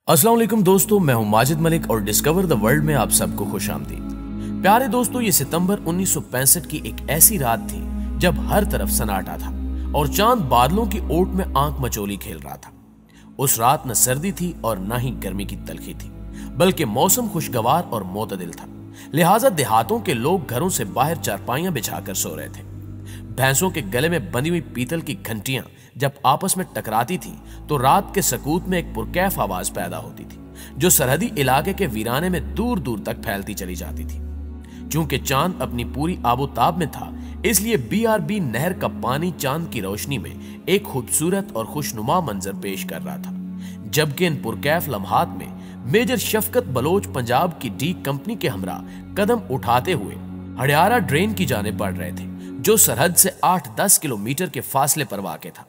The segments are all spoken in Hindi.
अस्सलाम वालेकुम दोस्तों, मैं हूं माजिद मलिक और डिस्कवर द वर्ल्ड में आप सबको खुशामदीद। प्यारे दोस्तों, ये सितंबर 1965 की एक ऐसी रात थी जब हर तरफ सन्नाटा था और चांद बादलों की ओट में आंख मचोली खेल रहा था। उस रात न सर्दी थी और न ही गर्मी की तलखी थी, बल्कि मौसम खुशगवार और मोतदिल था। लिहाजा देहातों के लोग घरों से बाहर चारपाइयां बिछाकर सो रहे थे। भैंसों के गले में बंधी हुई पीतल की घंटियां जब आपस में टकराती थी तो रात के सकूत में एक पुरकैफ आवाज पैदा होती थी, जो सरहदी इलाके के वीराने में दूर दूर तक फैलती चली जाती थी। चूंकि चांद अपनी पूरी आबोताब में था, इसलिए बीआरबी नहर का पानी चांद की रोशनी में एक खूबसूरत और खुशनुमा मंजर पेश कर रहा था। जबकि इन पुरकैफ लम्हात में मेजर शफकत बलोच पंजाब की डी कंपनी के हमरा कदम उठाते हुए हड़ियारा ड्रेन की जाने बढ़ रहे थे, जो सरहद से 8-10 किलोमीटर के फासले पर वाक़ था।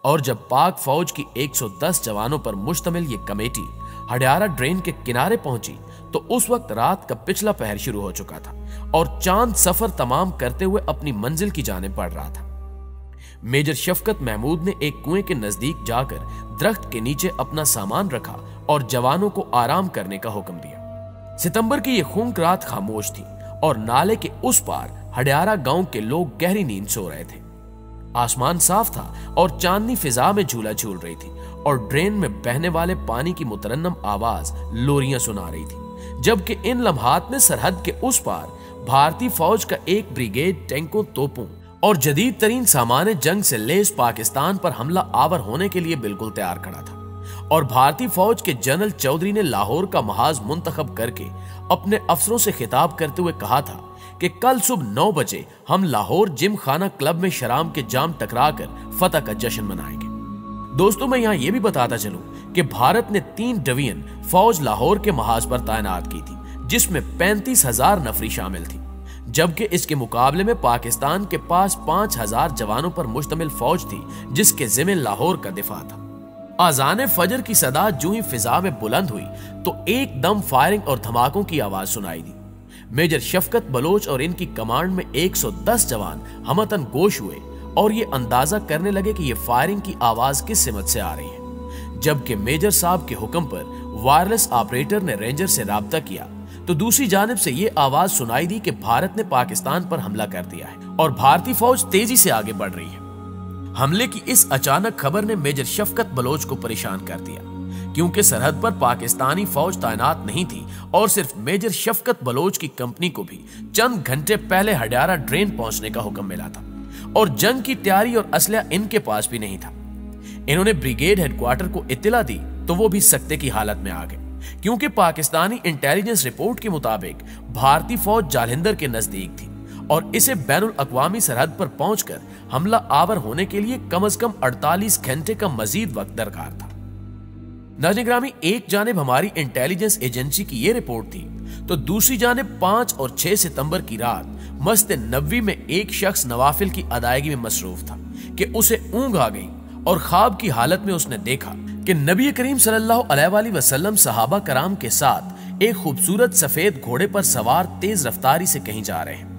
और जब पाक फौज की 110 जवानों पर मुश्तमिल ये कमेटी हड़ियारा ड्रेन के किनारे पहुंची तो उस वक्त रात का पिछला पहर शुरू हो चुका था और चांद सफर तमाम करते हुए अपनी मंजिल की जाने बढ़ रहा था। मेजर शफकत महमूद ने एक कुएं के नजदीक जाकर दरख्त के नीचे अपना सामान रखा और जवानों को आराम करने का हुक्म दिया। सितंबर की यह खूंक रात खामोश थी और नाले के उस पार हड़ियारा गांव के लोग गहरी नींद सो रहे थे। आसमान साफ था और चांदनी फिजा में झूला झूल रही थी और ड्रेन में बहने वाले पानी की मुतरन्नम आवाज लोरियां सुना रही थी। जबकि इन लम्हात में सरहद के उस पार भारतीय फौज का एक ब्रिगेड टैंकों, तोपों और जदीद तरीन सामान जंग से लेस पाकिस्तान पर हमला आवर होने के लिए बिल्कुल तैयार खड़ा था। और भारतीय फौज के जनरल चौधरी ने लाहौर का महाज मुंतखब करके अपने अफसरों से खिताब करते हुए कहा था कि कल सुबह 9 बजे हम लाहौर जिम खाना क्लब में शराब के जाम टकराकर फतह का जश्न मनाएंगे। दोस्तों, मैं यहाँ ये भी बताता चलूं कि भारत ने 3 डिवीजन फौज लाहौर के महाज पर तैनात की थी, जिसमें 35,000 नफरी शामिल थी। जबकि इसके मुकाबले में पाकिस्तान के पास 5,000 जवानों पर मुश्तमिल फौज थी, जिसके जिम्मे लाहौर का दिफा था। आजान फजर की सदा जो ही फिजा में बुलंद हुई तो एकदम फायरिंग और धमाकों की आवाज सुनाई दी। मेजर शफकत बलोच और इनकी कमांड में 110 जवान हमतन गोश हुए और ये अंदाजा करने लगे कि ये फायरिंग की आवाज किस सिमत से आ रही है। जबकि मेजर साहब के हुक्म पर वायरलेस ऑपरेटर ने रेंजर से राब्ता किया तो दूसरी जानिब से ये आवाज सुनाई दी कि भारत ने पाकिस्तान पर हमला कर दिया है और भारतीय फौज तेजी से आगे बढ़ रही है। हमले की इस अचानक खबर ने मेजर शफकत बलोच को परेशान कर दिया, क्योंकि सरहद पर पाकिस्तानी फौज तैनात नहीं थी और सिर्फ मेजर शफकत बलोच की कंपनी को भी चंद घंटे पहले हड़ियारा ड्रेन पहुंचने का हुक्म मिला था और जंग की तैयारी और असला इनके पास भी नहीं था। इन्होंने ब्रिगेड हेडक्वार्टर को इत्तला दी तो वो भी सख्ते की हालत में आ गए, क्योंकि पाकिस्तानी इंटेलिजेंस रिपोर्ट के मुताबिक भारतीय फौज जालंधर के नजदीक थी और इसे बैनुल अक़वामी सरहद पर पहुंचकर हमला आवर होने के लिए कम से कम 48 घंटे का मजीद वक्त दरकार था। नाज़रीन, एक जानिब हमारी इंटेलिजेंस एजेंसी की यह रिपोर्ट थी तो दूसरी जानिब 5 और 6 सितंबर की रात मस्जिद नबवी में एक शख्स नवाफिल की अदायगी में मसरूफ था कि उसे ऊंघ आ गई और ख्वाब की हालत में उसने देखा कि नबी करीम सल्लल्लाहु अलैहि वसल्लम सहाबा कराम के साथ एक खूबसूरत सफेद घोड़े पर सवार तेज रफ्तारी से कहीं जा रहे हैं।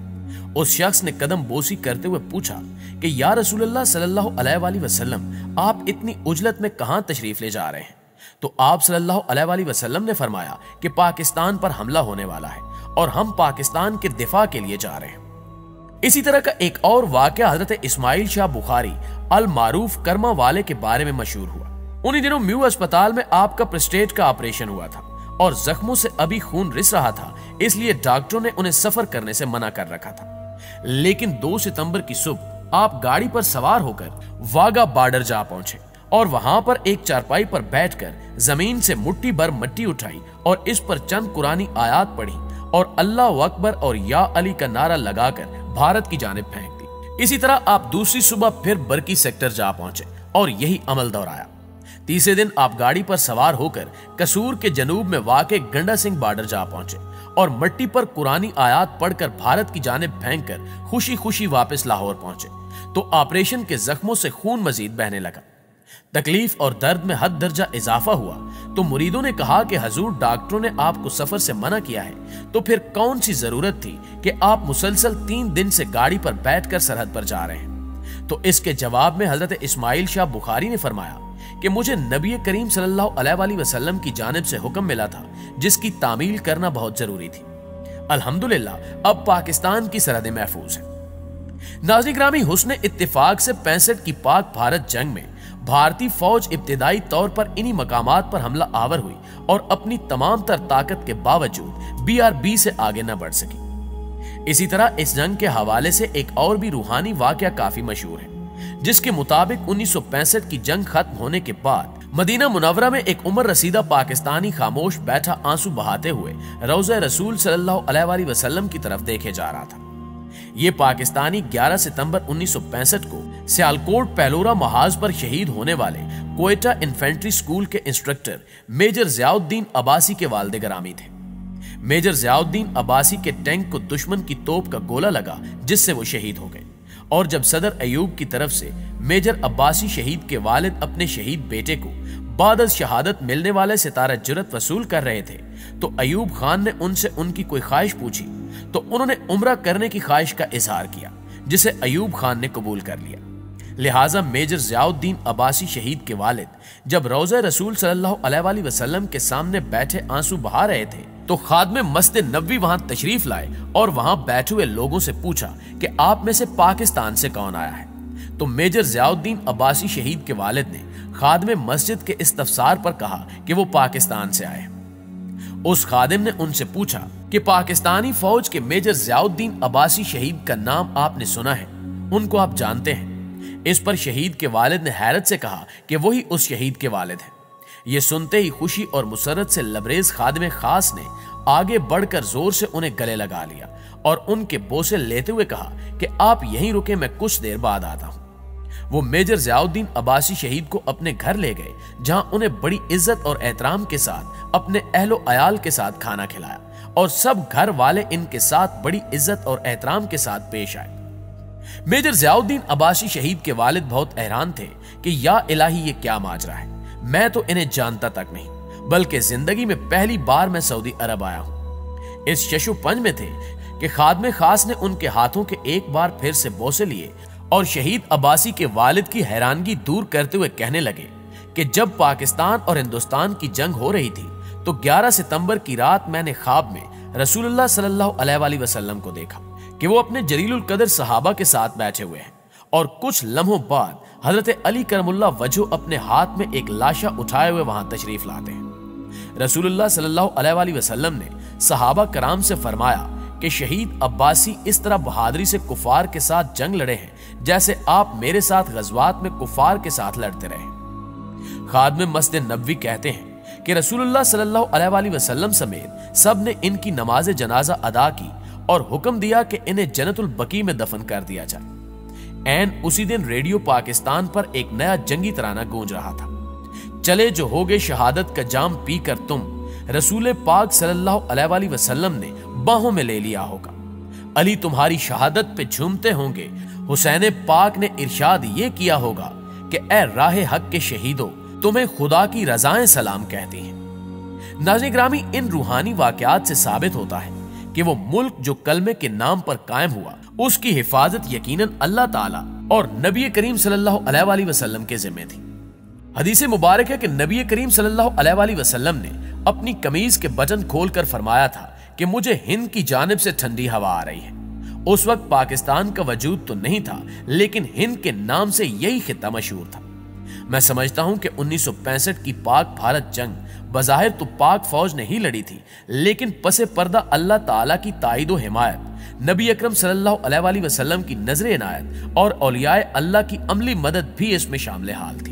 उस शख्स ने कदम बोसी करते हुए पूछा कि या रसूलुल्लाह सल्लल्लाहु अलैहि वसल्लम, आप इतनी उजलत में कहां तशरीफ ले जा रहे हैं? तो आप सल्लल्लाहु अलैहि वसल्लम ने फरमाया कि पाकिस्तान पर हमला होने वाला है और हम पाकिस्तान के दिफा के लिए जा रहे हैं। इसी तरह का एक और वाकया हजरत इस्माइल शाह बुखारी अल मारूफ कर्मा वाले के बारे में मशहूर हुआ। उन्हीं दिनों म्यू अस्पताल में आपका प्रोस्टेट का ऑपरेशन हुआ था और जख्मों से अभी खून रिस रहा था, इसलिए डॉक्टरों ने उन्हें सफर करने से मना कर रखा था। लेकिन 2 सितंबर की सुबह आप गाड़ी पर सवार होकर वाघा बॉर्डर जा पहुंचे और वहां पर एक चारपाई पर बैठकर जमीन से मुट्ठी भर मिट्टी उठाई और इस पर चंद कुरानी आयात पढ़ी और अल्लाह अकबर और या अली का नारा लगाकर भारत की जानिब फेंक दी। इसी तरह आप दूसरी सुबह फिर बरकी सेक्टर जा पहुंचे और यही अमल दोहराया। तीसरे दिन आप गाड़ी पर सवार होकर कसूर के जनूब में वाक़े गंडा सिंह बॉर्डर जा पहुंचे और मट्टी पर कुरानी आयात पढ़कर भारत की जानिब फेंककर खुशी खुशी वापस लाहौर पहुंचे तो ऑपरेशन के जख्मों से खून मजीद बहने लगा। तकलीफ और दर्द में हद दर्जा इजाफा हुआ तो मुरीदों ने कहा कि हजूर, डॉक्टरों ने आपको सफर से मना किया है तो फिर कौन सी जरूरत थी कि आप मुसलसल 3 दिन से गाड़ी पर बैठकर सरहद पर जा रहे हैं? तो इसके जवाब में हजरत इस्माइल शाह बुखारी ने फरमाया कि मुझे नबी करीम सल्लल्लाहु अलैहि वसल्लम की जानिब से हुक्म मिला था जिसकी तामील करना बहुत जरूरी थी। अल्हम्दुलिल्लाह अब पाकिस्तान की सरहदें महफूज हैं। नाज़रीन ग्रामी, हुस्न इत्तिफाक से 65 की पाक भारत जंग में भारतीय फौज इब्तिदाई तौर पर इन्हीं मकामात पर हमला आवर हुई और अपनी तमाम तर ताकत के बावजूद BRB से आगे न बढ़ सकी। इसी तरह इस जंग के हवाले से एक और भी रूहानी वाकया काफी मशहूर है, जिसके मुताबिक 1965 की जंग खत्म होने के बाद मदीना मुनव्वरा में एक उम्र रसीदा पाकिस्तानी खामोश बैठा आंसू बहाते हुए रौज़ा रसूल सल्लल्लाहु अलैहि वसल्लम की तरफ देखे जा रहा था। ये पाकिस्तानी 11 सितंबर 1965 को सियालकोट पैलोरा महाज पर शहीद होने वाले क्वेटा इन्फेंट्री स्कूल के इंस्ट्रक्टर मेजर ज़ियाउद्दीन अब्बासी के वालिद ग्रामी थे। मेजर ज़ियाउद्दीन अब्बासी के टैंक को दुश्मन की तोप का गोला लगा, जिससे वो शहीद हो गए। और जब सदर अयूब की तरफ से मेजर अब्बासी शहीद के वालिद अपने शहीद बेटे को बाद शहादत मिलने वाले सितारा जुरत वसूल कर रहे थे, तो अयूब खान ने उनसे उनकी कोई ख्वाहिश पूछी तो उन्होंने उम्रा करने की ख्वाहिश का इजहार किया, जिसे अयूब खान ने कबूल कर लिया। लिहाजा मेजर ज़ियाउद्दीन अब्बासी शहीद के वालिद जब रौज़ा रसूल सल्लल्लाहु अलैहि वसल्लम के सामने बैठे आंसू बहा रहे थे, तो खादमे मस्जिद नबवी वहां तशरीफ लाए और वहां बैठे हुए लोगों से पूछा कि आप में से पाकिस्तान से कौन आया है। तो मेजर ज़ियाउद्दीन अब्बासी शहीद के वालिद ने खादमे मस्जिद के इस्तफसार पर कहा कि वो पाकिस्तान से आए। उस खादिम ने उनसे पूछा कि पाकिस्तानी फौज के मेजर ज़ियाउद्दीन अब्बासी शहीद का नाम आपने सुना है, उनको आप जानते हैं? इस पर शहीद के वालिद ने हैरत से कहा कि वही उस शहीद के वालिद हैं। ये सुनते ही खुशी और मुसरत से लबरेज खादिम खास ने आगे बढ़कर जोर से उन्हें गले लगा लिया और उनके बोसे लेते हुए कहा कि आप यहीं रुके, मैं कुछ देर बाद आता हूं। वो मेजर ज़ियाउद्दीन अब्बासी शहीद को अपने घर ले गए, जहां उन्हें बड़ी इज्जत और एहतराम के साथ अपने अहलो अयाल के साथ खाना खिलाया और सब घर वाले इनके साथ बड़ी इज्जत और एहतराम के साथ पेश आए। मेजर ज़ियाउद्दीन अब्बासी शहीद के वालिद बहुत हैरान थे कि या इलाही ये क्या माजरा है, मैं तो इन्हें जानता तक नहीं, बल्कि जिंदगी में पहली बार मैं सऊदी अरब आया हूं। इस शशुपंज में थे कि खादमे खास ने उनके हाथों के एक बार फिर से बोसे लिए और शहीद अब्बासी के वालिद की हैरानगी दूर करते हुए कहने लगे कि जब पाकिस्तान और हिंदुस्तान की जंग हो रही थी तो 11 सितंबर की रात मैंने ख्वाब में रसूलुल्लाह सल्लल्लाहु अलैहि वसल्लम को देखा कि वो अपने जलीलुल कदर सहाबा के साथ बैठे हुए हैं और कुछ लम्हों बाद हजरत अली करमुल्लाह वजह अपने हाथ में एक लाशा उठाए हुए वहां तशरीफ लाते हैं। रसूलुल्लाह सल्लल्लाहु अलैहि वसल्लम ने सहाबा कराम से फरमाया कि शहीद अब्बासी इस तरह बहादुरी से कुफार के साथ जंग लड़े हैं जैसे आप मेरे साथ गज़वात में कुफार के साथ लड़ते रहे। खादमे मस्जिद नबवी कहते हैं कि रसूलुल्लाह सल्लल्लाहु अलैहि वसल्लम समेत सब ने इनकी नमाज जनाजा अदा की और हुक्म दिया कि इन्हें जन्नतुल बकी में दफन कर दिया जाए। ऐन उसी दिन रेडियो पाकिस्तान पर एक नया जंगी तराना गूंज रहा था, चले जो होगे शहादत का जाम पी कर तुम, रसूल पाक सल्लल्लाहु अलैहि वसल्लम ने बाहों में ले लिया होगा। अली तुम्हारी शहादत पे झूमते होंगे, हुसैन पाक ने इरशाद ये किया होगा कि ए राह हक के शहीदों, तुम्हें खुदा की रजाएं सलाम कहती हैं। नाज़रीन ग्रामी, इन रूहानी वाकयात से साबित होता है कि वो मुल्क जो कलमे के नाम पर कायम हुआ, उसकी हिफाजत यकीनन अल्लाह ताला और नबी करीम सल्लल्लाहु अलैहि वसल्लम के जिम्मे थी। हदीस मुबारक है कि नबी करीम सल्लल्लाहु अलैहि वसल्लम ने अपनी कमीज के बटन खोलकर फरमाया था कि मुझे हिंद की जानिब से ठंडी हवा आ रही है। उस वक्त पाकिस्तान का वजूद तो नहीं था, लेकिन हिंद के नाम से यही खित्ता मशहूर था। मैं समझता हूं कि 1965 की पाक भारत जंग बज़ाहिर तो पाक फौज ने ही लड़ी थी, लेकिन पसे पर्दा अल्लाह ताला की ताईद व हिमायत, नबी अकरम सल्लल्लाहु अलैहि वसल्लम की नजर इनायत और औलियाए अल्लाह की अमली मदद भी इसमें शामिल हाल थी।